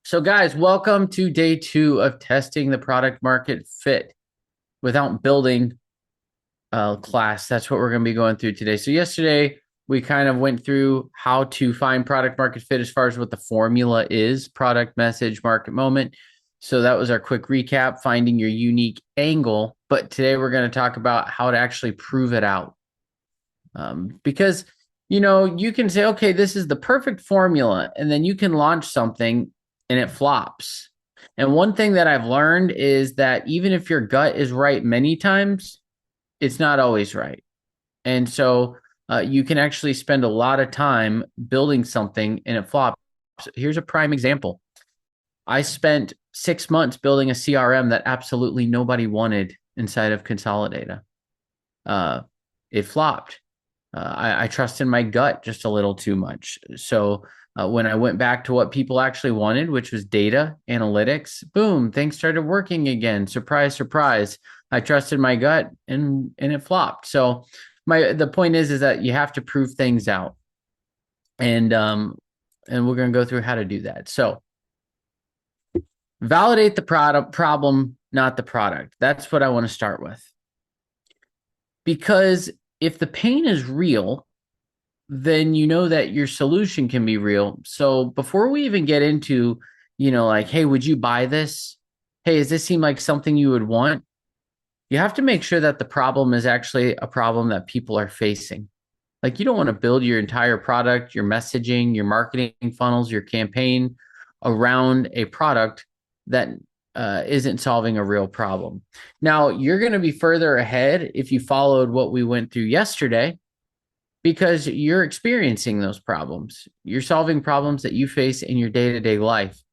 So, guys, welcome to day 2 of testing the product market fit without building a class. That's what we're going to be going through today. So, yesterday we kind of went through how to find product market fit as far as what the formula is: product, message, market, moment. So, that was our quick recap, finding your unique angle. But today we're going to talk about how to actually prove it out. Because you can say, okay, this is the perfect formula, and then you can launch something and it flops. And one thing that I've learned is that even if your gut is right many times, it's not always right. And so you can actually spend a lot of time building something and it flops. Here's a prime example. I spent 6 months building a CRM that absolutely nobody wanted inside of Consolidata. Uh, it flopped. I trusted my gut just a little too much. So when I went back to what people actually wanted, which was data analytics, boom, things started working again. Surprise, surprise. I trusted my gut and it flopped. So the point is that you have to prove things out. And we're going to go through how to do that. So validate the product problem, not the product. That's what I want to start with. Because if the pain is real, then you know that your solution can be real. So before we even get into, like, hey, would you buy this? Hey, does this seem like something you would want? You have to make sure that the problem is actually a problem that people are facing. Like, you don't want to build your entire product, your messaging, your marketing funnels, your campaign around a product that isn't solving a real problem. Now, you're going to be further ahead if you followed what we went through yesterday, because you're experiencing those problems. You're solving problems that you face in your day to day life.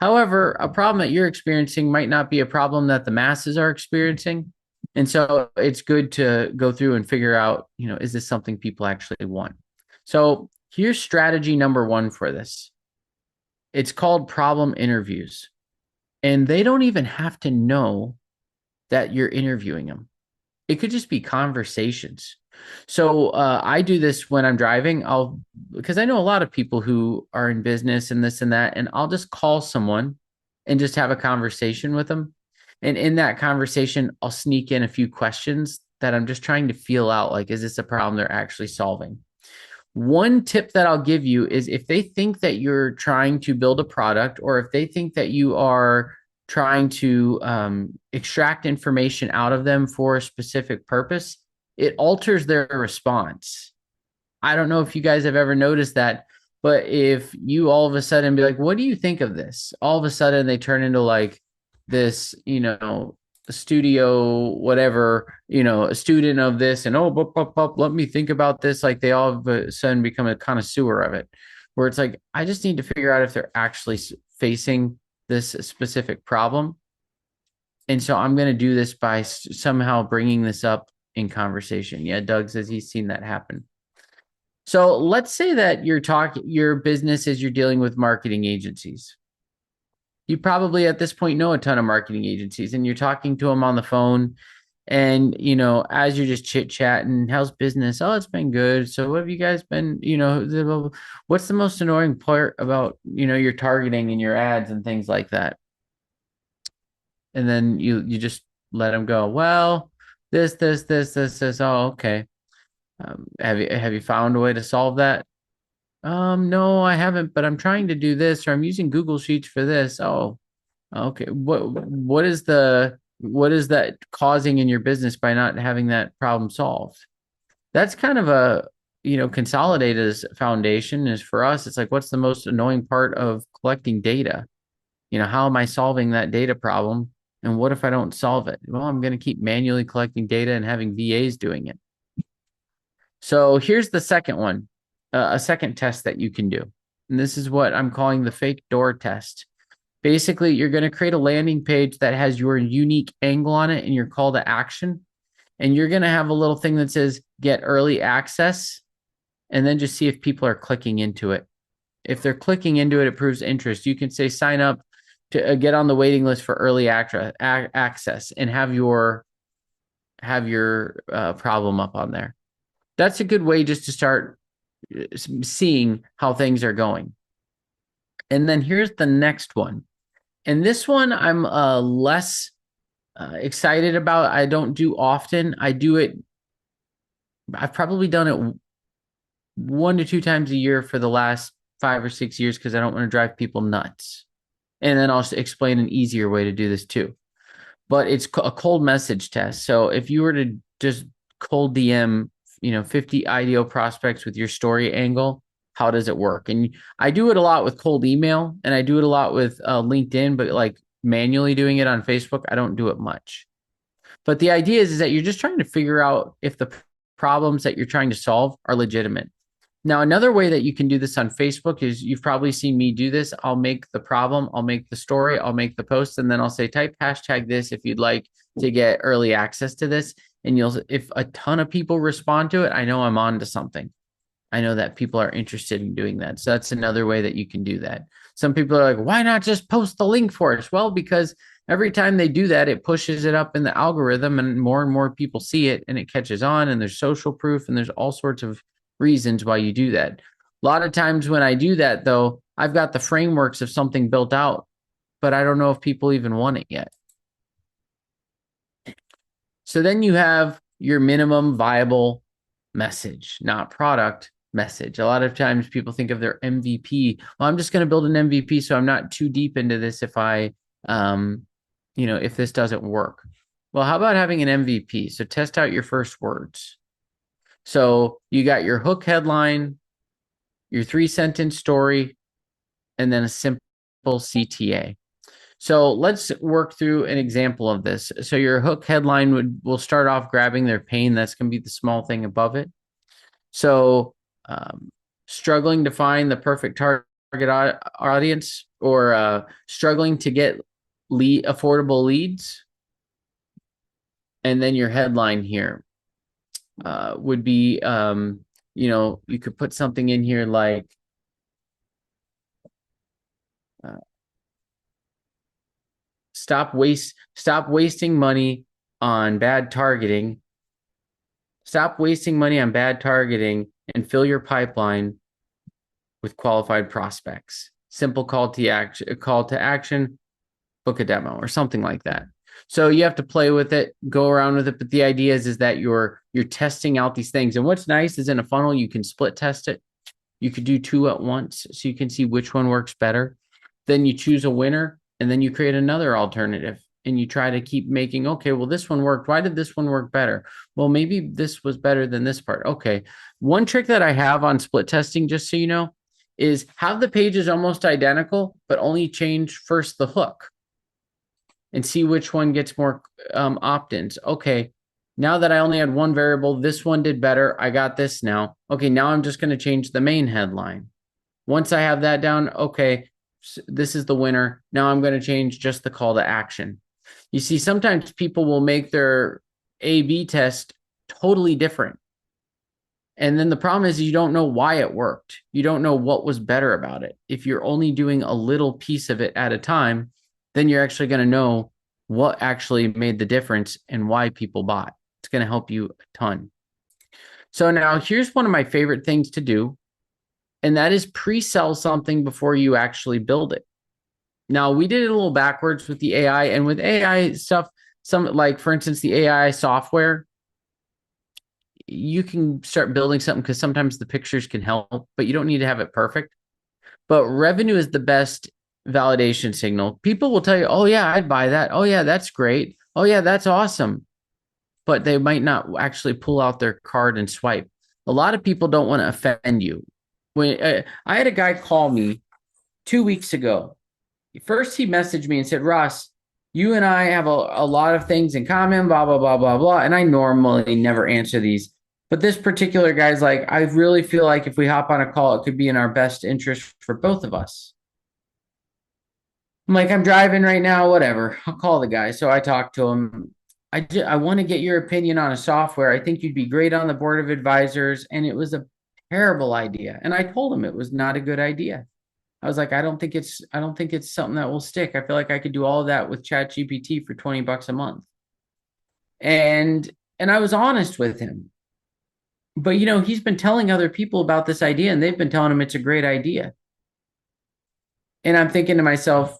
However, a problem that you're experiencing might not be a problem that the masses are experiencing. And so it's good to go through and figure out, is this something people actually want? So here's strategy number one for this. It's called problem interviews. And they don't even have to know that you're interviewing them. It could just be conversations. So I do this when I'm driving. Because I know a lot of people who are in business and this and that, and I'll just call someone and just have a conversation with them. And in that conversation, I'll sneak in a few questions that I'm just trying to feel out. Like, is this a problem they're actually solving? One tip that I'll give you is, if they think that you're trying to build a product, or if they think that you are trying to extract information out of them for a specific purpose, it alters their response. I don't know if you guys have ever noticed that, but if you all of a sudden be like, what do you think of this? All of a sudden they turn into like this, studio, whatever, a student of this, and oh, let me think about this. Like, they all of a sudden become a connoisseur of it, where it's like, I just need to figure out if they're actually facing this specific problem. And so I'm going to do this by somehow bringing this up in conversation. Yeah, Doug says he's seen that happen. So let's say that your business is, you're dealing with marketing agencies. You probably at this point know a ton of marketing agencies, and you're talking to them on the phone. And, as you're just chit chatting, how's business? Oh, it's been good. So what have you guys been, what's the most annoying part about, your targeting and your ads and things like that? And then you just let them go. Well, this. Oh, okay. Have you found a way to solve that? No, I haven't, but I'm trying to do this, or I'm using Google Sheets for this. Oh, okay. What is that causing in your business by not having that problem solved? That's kind of a, Consolidated's foundation is for us. It's like, what's the most annoying part of collecting data? How am I solving that data problem? And what if I don't solve it? Well, I'm going to keep manually collecting data and having VAs doing it. So here's the second one, a second test that you can do. And this is what I'm calling the fake door test. Basically, you're going to create a landing page that has your unique angle on it and your call to action. And you're going to have a little thing that says get early access, and then just see if people are clicking into it. If they're clicking into it, it proves interest. You can say sign up to get on the waiting list for early access, and have your problem up on there. That's a good way just to start seeing how things are going. And then here's the next one. And this one I'm less excited about. I don't do often. I've probably done it 1 to 2 times a year for the last 5 or 6 years because I don't want to drive people nuts. And then I'll explain an easier way to do this too. But it's a cold message test. So if you were to just cold DM, 50 ideal prospects with your story angle, how does it work? And I do it a lot with cold email and I do it a lot with LinkedIn, but like manually doing it on Facebook, I don't do it much. But the idea is that you're just trying to figure out if the problems that you're trying to solve are legitimate. Now, another way that you can do this on Facebook is you've probably seen me do this. I'll make the problem, I'll make the story, I'll make the post, and then I'll say type hashtag this if you'd like to get early access to this. And if a ton of people respond to it, I know I'm on to something. I know that people are interested in doing that. So that's another way that you can do that. Some people are like, why not just post the link for us? Well, because every time they do that, it pushes it up in the algorithm and more people see it and it catches on and there's social proof and there's all sorts of reasons why you do that. A lot of times when I do that, though, I've got the frameworks of something built out, but I don't know if people even want it yet. So then you have your minimum viable message, not product message. A lot of times people think of their MVP. Well, I'm just going to build an MVP, so I'm not too deep into this if this doesn't work. Well, how about having an MVP? So test out your first words. So you got your hook headline, your 3-sentence story, and then a simple CTA. So let's work through an example of this. So your hook headline will start off grabbing their pain. That's going to be the small thing above it. So struggling to find the perfect target audience or struggling to get affordable leads. And then your headline here would be, you could put something in here like, stop wasting money on bad targeting. Stop wasting money on bad targeting and fill your pipeline with qualified prospects. Simple call to action, book a demo or something like that. So you have to play with it, go around with it. But the idea is that you're testing out these things. And what's nice is in a funnel, you can split test it. You could do 2 at once so you can see which one works better. Then you choose a winner and then you create another alternative and you try to keep making, okay, well, this one worked. Why did this one work better? Well, maybe this was better than this part. Okay. One trick that I have on split testing, just so you know, is have the pages almost identical, but only change first the hook and see which one gets more opt-ins. Okay. Now that I only had one variable, this one did better. I got this now. Okay. Now I'm just going to change the main headline. Once I have that down, okay, this is the winner. Now I'm going to change just the call to action. You see, sometimes people will make their A/B test totally different. And then the problem is you don't know why it worked. You don't know what was better about it. If you're only doing a little piece of it at a time, then you're actually going to know what actually made the difference and why people bought. It's going to help you a ton. So now here's one of my favorite things to do, and that is pre-sell something before you actually build it. Now, we did it a little backwards with the AI, and with AI stuff, for instance, the AI software, you can start building something because sometimes the pictures can help, but you don't need to have it perfect. But revenue is the best validation signal. People will tell you, oh, yeah, I'd buy that. Oh, yeah, that's great. Oh, yeah, that's awesome. But they might not actually pull out their card and swipe. A lot of people don't want to offend you. When I had a guy call me 2 weeks ago. First, he messaged me and said, Ross, you and I have a lot of things in common, blah, blah, blah, blah, blah. And I normally never answer these. But this particular guy's like, I really feel like if we hop on a call, it could be in our best interest for both of us. I'm like, I'm driving right now, whatever. I'll call the guy. So I talked to him. I want to get your opinion on a software. I think you'd be great on the board of advisors. And it was a terrible idea. And I told him it was not a good idea. I was like, I don't think it's something that will stick. I feel like I could do all of that with ChatGPT for $20 a month. And I was honest with him. But he's been telling other people about this idea and they've been telling him it's a great idea. And I'm thinking to myself,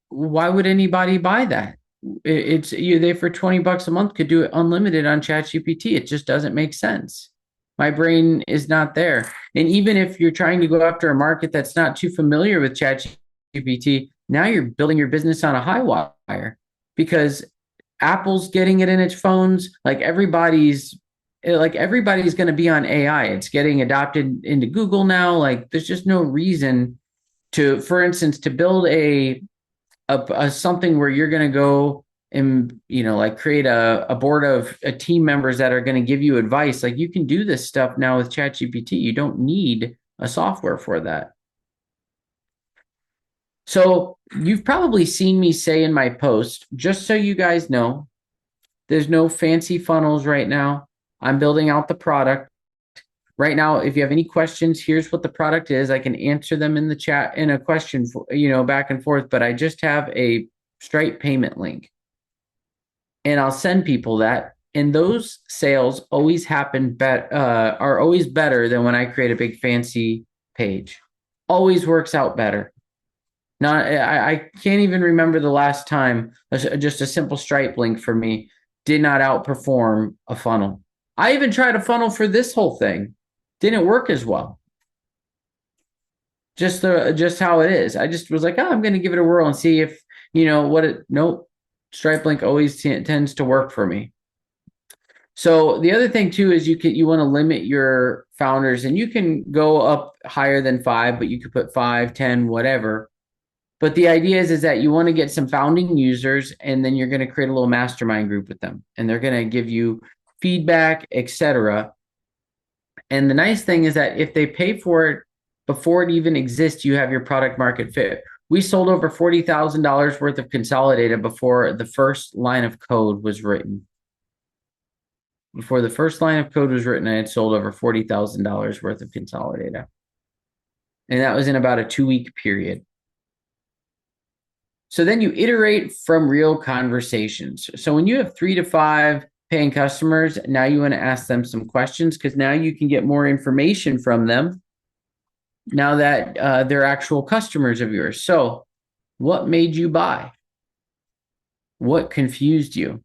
why would anybody buy that? It's you they for 20 bucks a month could do it unlimited on ChatGPT. It just doesn't make sense. My brain is not there. And even if you're trying to go after a market that's not too familiar with ChatGPT, now you're building your business on a high wire because Apple's getting it in its phones. Like everybody's going to be on AI. It's getting adopted into Google now. Like there's just no reason to, for instance, to build a something where you're going to go and like create a board of team members that are going to give you advice. Like you can do this stuff now with ChatGPT. You don't need a software for that. So you've probably seen me say in my post, just so you guys know, there's no fancy funnels right now. I'm building out the product. Right now, if you have any questions, here's what the product is. I can answer them in the chat in a question, back and forth, but I just have a Stripe payment link and I'll send people that. And those sales always are always better than when I create a big fancy page. Always works out better. Not, I can't even remember the last time just a simple Stripe link for me did not outperform a funnel. I even tried a funnel for this whole thing, didn't work as well. Just how it is. I just was like, oh, I'm going to give it a whirl and see if what it. Nope, Stripe link always tends to work for me. So the other thing too is you want to limit your founders, and you can go up higher than 5, but you could put 5, 10, whatever. But the idea is that you want to get some founding users, and then you're going to create a little mastermind group with them, and they're going to give you feedback, etc. And the nice thing is that if they pay for it before it even exists, you have your product market fit. We sold over $40,000 worth of Consolidator before the first line of code was written. Before the first line of code was written, I had sold over $40,000 worth of Consolidator. And that was in about a 2-week period. So then you iterate from real conversations. So when you have 3 to 5 paying customers, now you want to ask them some questions because now you can get more information from them now that they're actual customers of yours. So what made you buy? What confused you?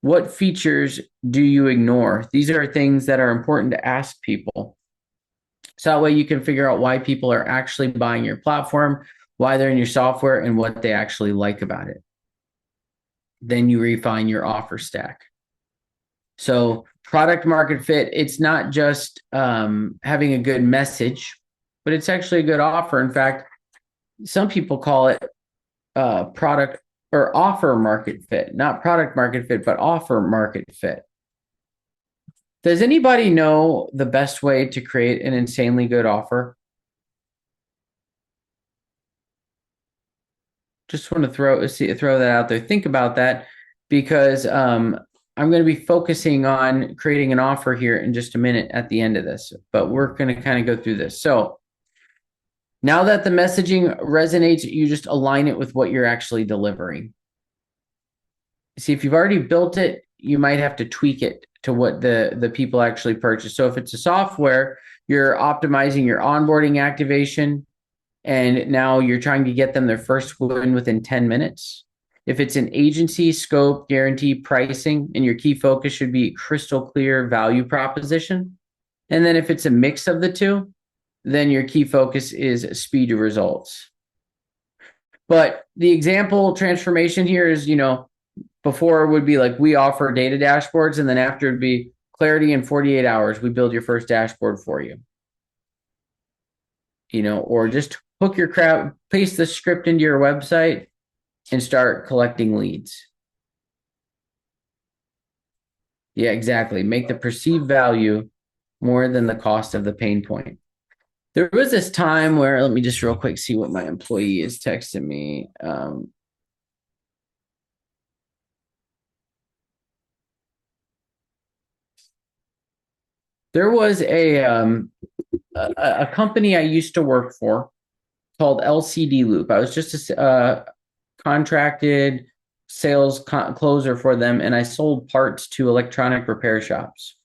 What features do you ignore? These are things that are important to ask people. So that way you can figure out why people are actually buying your platform, why they're in your software, and what they actually like about it. Then you refine your offer stack. So product market fit, it's not just having a good message, but it's actually a good offer. In fact, some people call it product or offer market fit, not product market fit, but offer market fit. Does anybody know the best way to create an insanely good offer? Just want to throw that out there. Think about that because I'm going to be focusing on creating an offer here in just a minute at the end of this, but we're going to kind of go through this. So now that the messaging resonates, you just align it with what you're actually delivering. See, if you've already built it, you might have to tweak it to what the people actually purchase. So if it's a software, you're optimizing your onboarding activation, and now you're trying to get them their first win within 10 minutes. If it's an agency, scope, guarantee, pricing, and your key focus should be crystal clear value proposition. And then if it's a mix of the two, then your key focus is speed to results. But the example transformation here is, before would be like we offer data dashboards, and then after it'd be clarity in 48 hours, we build your first dashboard for you. Or just hook your crowd, paste the script into your website and start collecting leads. Yeah, exactly. Make the perceived value more than the cost of the pain point. There was this time where, let me just real quick see what my employee is texting me. There was a company I used to work for called LCD Loop. I was just a contracted sales closer for them, and I sold parts to electronic repair shops.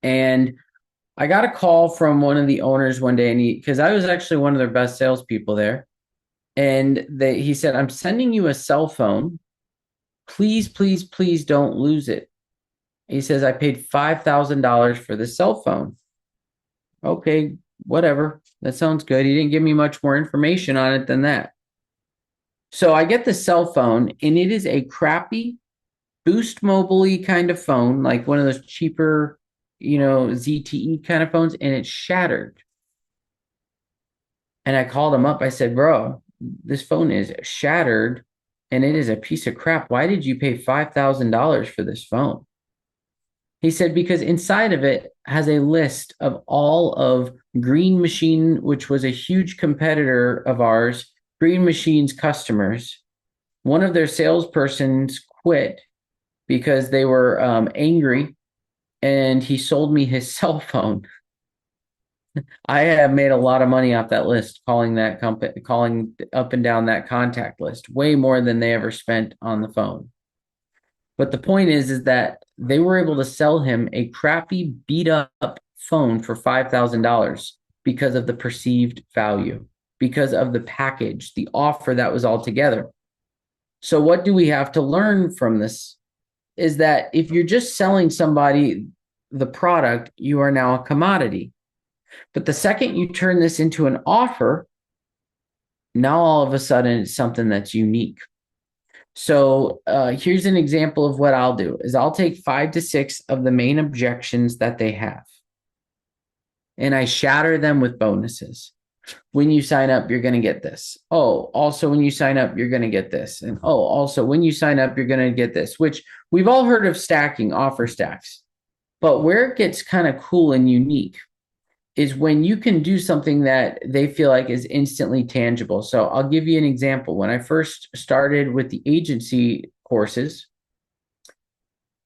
And I got a call from one of the owners one day, and because I was actually one of their best salespeople there, and he said, "I'm sending you a cell phone. Please, please, please don't lose it." He says, "I paid $5,000 for the cell phone." Okay, whatever. That sounds good. He didn't give me much more information on it than that. So I get the cell phone, and it is a crappy Boost Mobile kind of phone, like one of those cheaper, ZTE kind of phones, and it's shattered. And I called him up. I said, "Bro, this phone is shattered and it is a piece of crap. Why did you pay $5,000 for this phone?" He said, "Because inside of it has a list of all of Green Machine, which was a huge competitor of ours, Green Machine's customers. One of their salespersons quit because they were angry, and he sold me his cell phone. I have made a lot of money off that list, calling that company, calling up and down that contact list, way more than they ever spent on the phone." But the point is that they were able to sell him a crappy, beat up phone for $5,000 because of the perceived value, because of the package, the offer that was all together. So, what do we have to learn from this? Is that if you're just selling somebody the product, you are now a commodity. But the second you turn this into an offer, now all of a sudden it's something that's unique. So here's an example of what I'll do is I'll take 5 to 6 of the main objections that they have, and I shatter them with bonuses. When you sign up, you're going to get this. Oh, also when you sign up, you're going to get this. And oh, also when you sign up, you're going to get this, which we've all heard of stacking, offer stacks. But where it gets kind of cool and unique is when you can do something that they feel like is instantly tangible. So I'll give you an example. When I first started with the agency courses,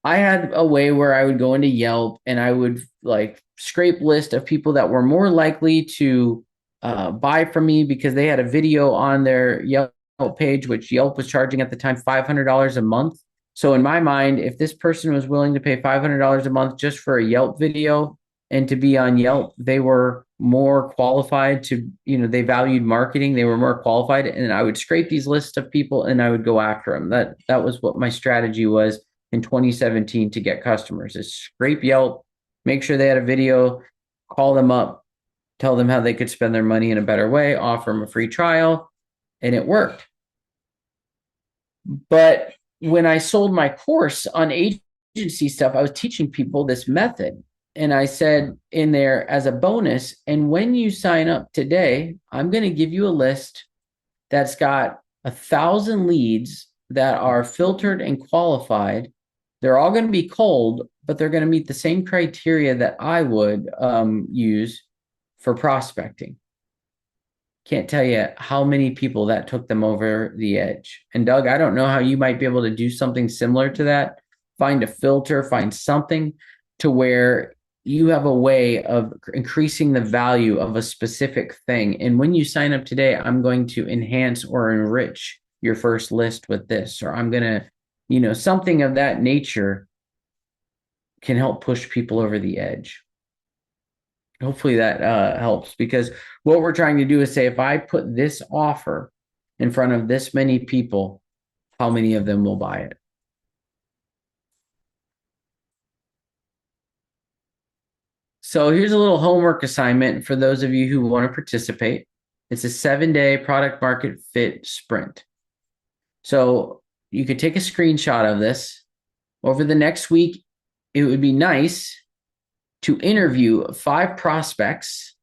I had a way where I would go into Yelp and I would like scrape list of people that were more likely to buy from me because they had a video on their Yelp page, which Yelp was charging at the time $500 a month. So in my mind, if this person was willing to pay $500 a month just for a Yelp video and to be on Yelp, they were more qualified to, they valued marketing. They were more qualified, and I would scrape these lists of people and I would go after them. That was what my strategy was in 2017 to get customers: is scrape Yelp, make sure they had a video, call them up, tell them how they could spend their money in a better way, offer them a free trial, and it worked. But when I sold my course on agency stuff, I was teaching people this method. And I said in there as a bonus, and when you sign up today, I'm going to give you a list that's got 1,000 leads that are filtered and qualified. They're all going to be cold, but they're going to meet the same criteria that I would use for prospecting. Can't tell you how many people that took them over the edge. And Doug, I don't know how you might be able to do something similar to that. Find a filter, find something to where you have a way of increasing the value of a specific thing. And when you sign up today, I'm going to enhance or enrich your first list with this, or I'm going to, something of that nature can help push people over the edge. Hopefully that helps, because what we're trying to do is say, if I put this offer in front of this many people, how many of them will buy it? So here's a little homework assignment for those of you who want to participate. It's a 7-day product market fit sprint. So you could take a screenshot of this. Over the next week, it would be nice to interview 5 prospects.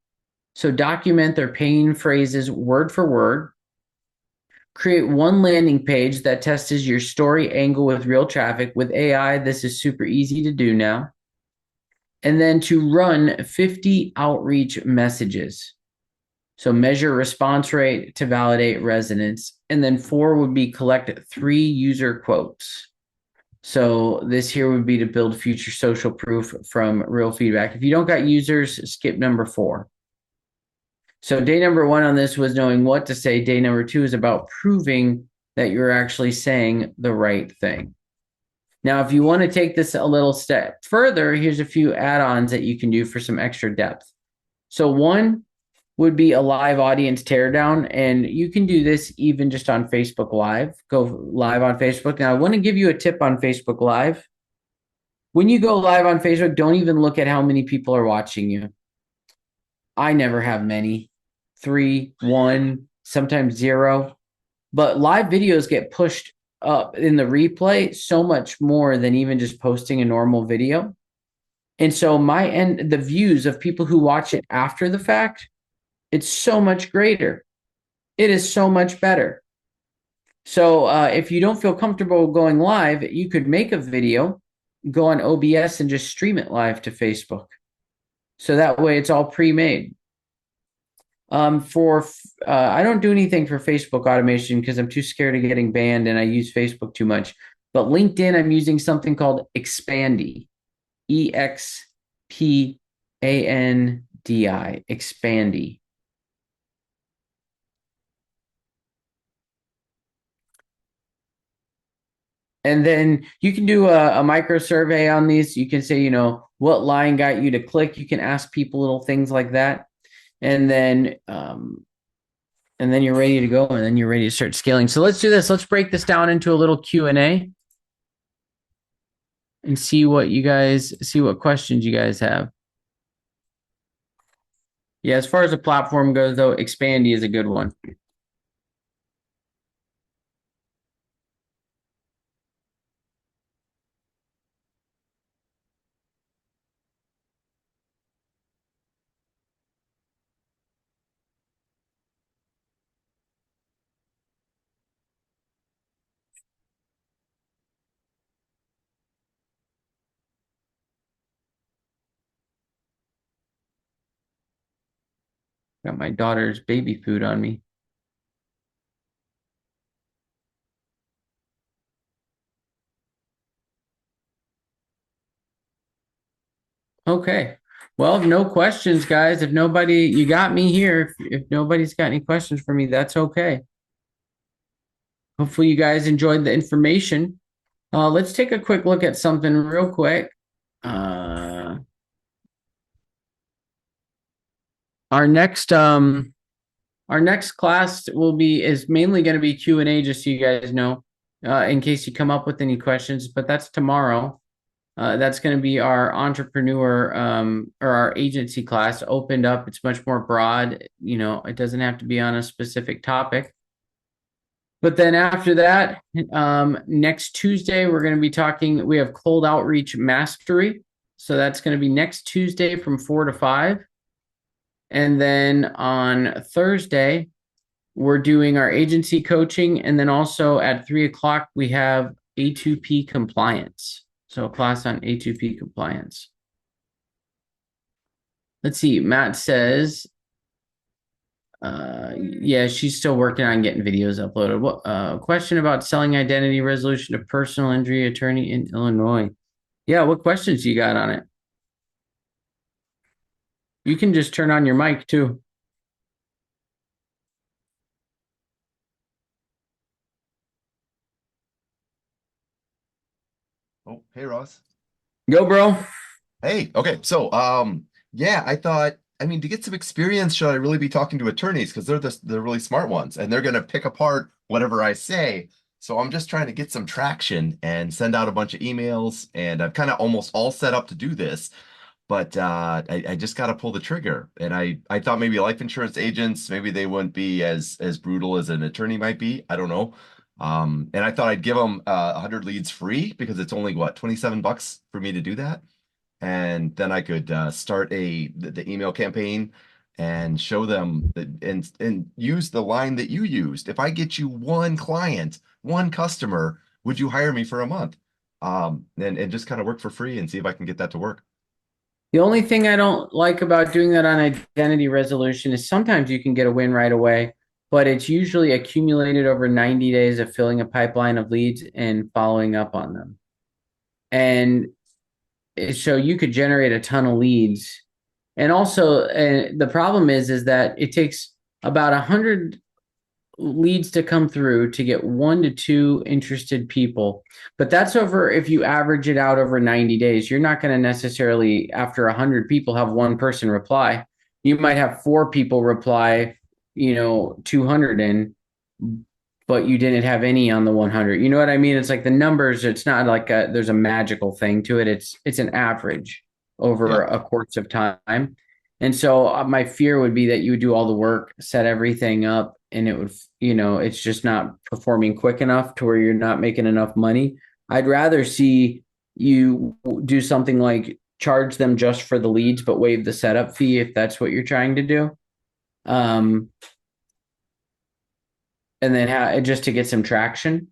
So document their pain phrases word for word. Create one landing page that tests your story angle with real traffic. With AI, this is super easy to do now. And then to run 50 outreach messages. So measure response rate to validate resonance. And then 4 would be collect 3 user quotes. So this here would be to build future social proof from real feedback. If you don't got users, skip number 4. So day number 1 on this was knowing what to say. Day number 2 is about proving that you're actually saying the right thing. Now, if you want to take this a little step further, here's a few add-ons that you can do for some extra depth. So one would be a live audience teardown, and you can do this even just on Facebook Live. Go live on Facebook. Now, I want to give you a tip on Facebook Live. When you go live on Facebook, don't even look at how many people are watching you. I never have many. 3, 1, sometimes 0. But live videos get pushed up in the replay so much more than even just posting a normal video. And so the views of people who watch it after the fact, it's so much greater. It is so much better. So if you don't feel comfortable going live, you could make a video, go on OBS and just stream it live to Facebook. So that way it's all pre-made. I don't do anything for Facebook automation because I'm too scared of getting banned and I use Facebook too much. But LinkedIn, I'm using something called Expandi, Expandi, Expandi. And then you can do a micro survey on these. You can say, what line got you to click. You can ask people little things like that. And then you're ready to go, and then you're ready to start scaling. So let's do this. Let's break this down into a little Q&A and see what questions you guys have. Yeah, as far as the platform goes, though, Expandi is a good one. Got my daughter's baby food on me. Okay. Well, if no questions, guys. You got me here. If nobody's got any questions for me, that's okay. Hopefully you guys enjoyed the information. Let's take a quick look at something real quick. Our next class is mainly going to be Q&A, just so you guys know, in case you come up with any questions, but that's tomorrow. That's going to be our entrepreneur or our agency class opened up. It's much more broad. It doesn't have to be on a specific topic. But then after that, next Tuesday, we're going to be we have cold outreach mastery. So that's going to be next Tuesday from 4 to 5. And then on Thursday, we're doing our agency coaching. And then also at 3:00, we have A2P compliance. So a class on A2P compliance. Let's see. Matt says, yeah, she's still working on getting videos uploaded. What question about selling identity resolution to personal injury attorney in Illinois? Yeah, what questions you got on it? You can just turn on your mic too. Oh, hey Ross. Go, bro. Hey, okay. So, yeah, to get some experience, should I really be talking to attorneys? Because they're really smart ones and they're gonna pick apart whatever I say. So I'm just trying to get some traction and send out a bunch of emails, and I'm kind of almost all set up to do this. But I just got to pull the trigger. And I thought maybe life insurance agents, maybe they wouldn't be as brutal as an attorney might be. I don't know. And I thought I'd give them 100 leads free because it's only what, $27 for me to do that. And then I could start the email campaign and show them and use the line that you used. If I get you one client, one customer, would you hire me for a month? And just kind of work for free and see if I can get that to work. The only thing I don't like about doing that on identity resolution is sometimes you can get a win right away, but it's usually accumulated over 90 days of filling a pipeline of leads and following up on them. And so you could generate a ton of leads. And also, the problem is that it takes about 100 leads to come through to get 1 to 2 interested people. But that's over if you average it out over 90 days. You're not going to necessarily, after 100 people, have one person reply. You might have 4 people reply, 200 in, but you didn't have any on the 100. You know what I mean? It's like the numbers, it's not like there's a magical thing to it. It's an average over Yeah. a course of time. And so my fear would be that you would do all the work, set everything up, and it would, it's just not performing quick enough to where you're not making enough money. I'd rather see you do something like charge them just for the leads, but waive the setup fee if that's what you're trying to do. Um, and then just to get some traction.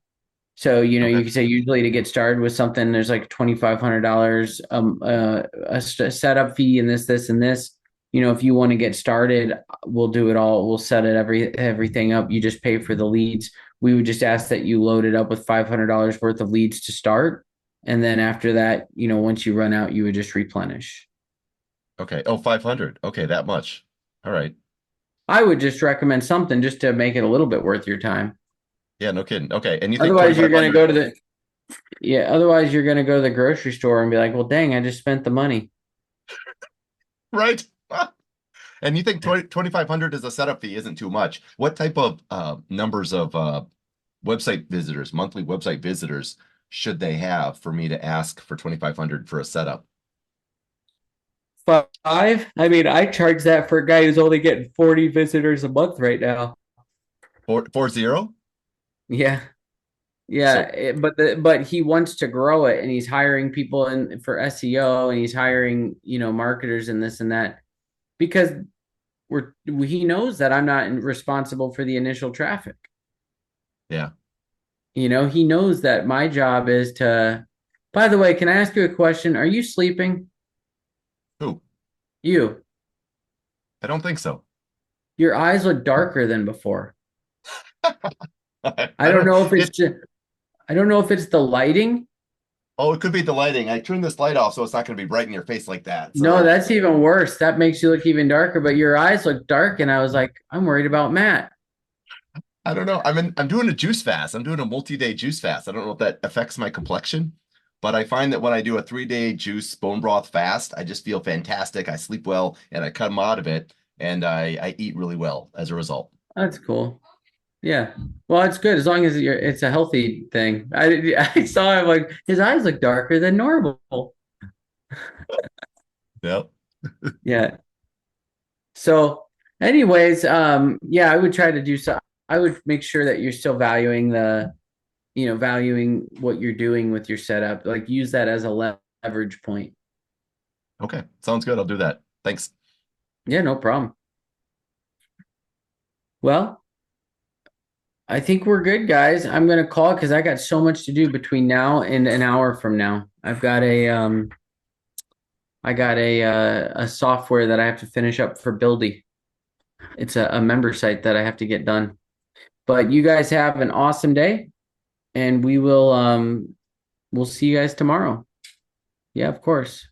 So, Okay. you can say usually to get started with something, there's like $2,500, a setup fee and this, and this. If you want to get started, we'll do it all. We'll set it everything up. You just pay for the leads. We would just ask that you load it up with $500 worth of leads to start. And then after that, once you run out, you would just replenish. Okay. Oh, 500. Okay, that much. All right. I would just recommend something just to make it a little bit worth your time. Yeah, no kidding. Okay. And you think Otherwise, you're going to 2,500? go to the Yeah, otherwise you're going to go to the grocery store and be like, "Well, dang, I just spent the money." Right. And you think 2,500 as a setup fee isn't too much. What type of numbers of website visitors, monthly website visitors should they have for me to ask for 2,500 for a setup? 5? I mean, I charge that for a guy who's only getting 40 visitors a month right now. 440? Yeah. Yeah, So, but he wants to grow it and he's hiring people in for SEO and he's hiring, marketers and this and that because he knows that I'm not responsible for the initial traffic. yeah. He knows that my job is to. By the way, can I ask you a question? Are you sleeping? Who? You. I don't think so. Your eyes look darker than before. I I don't don't, know if it's it, just, I don't know if it's the lighting. oh, it could be the lighting. I turned this light off so it's not going to be bright in your face like that. No, So that's even worse. That makes you look even darker, but your eyes look dark. And I was like, I'm worried about Matt. I don't know. I'm doing a juice fast. I'm doing a multi-day juice fast. I don't know if that affects my complexion, but I find that when I do a 3-day juice bone broth fast, I just feel fantastic. I sleep well and I come out of it and I eat really well as a result. That's cool. Yeah. Well, it's good as long as it's a healthy thing. I saw him like his eyes look darker than normal. Yep. Yeah. So, anyways, yeah, I would try to do so. I would make sure that you're still valuing what you're doing with your setup. Like use that as a leverage point. Okay. Sounds good. I'll do that. Thanks. Yeah, no problem. Well, I think we're good, guys. I'm gonna call because I got so much to do between now and an hour from now. I got a software that I have to finish up for Buildy. It's a member site that I have to get done. But you guys have an awesome day, and we'll see you guys tomorrow. Yeah, of course.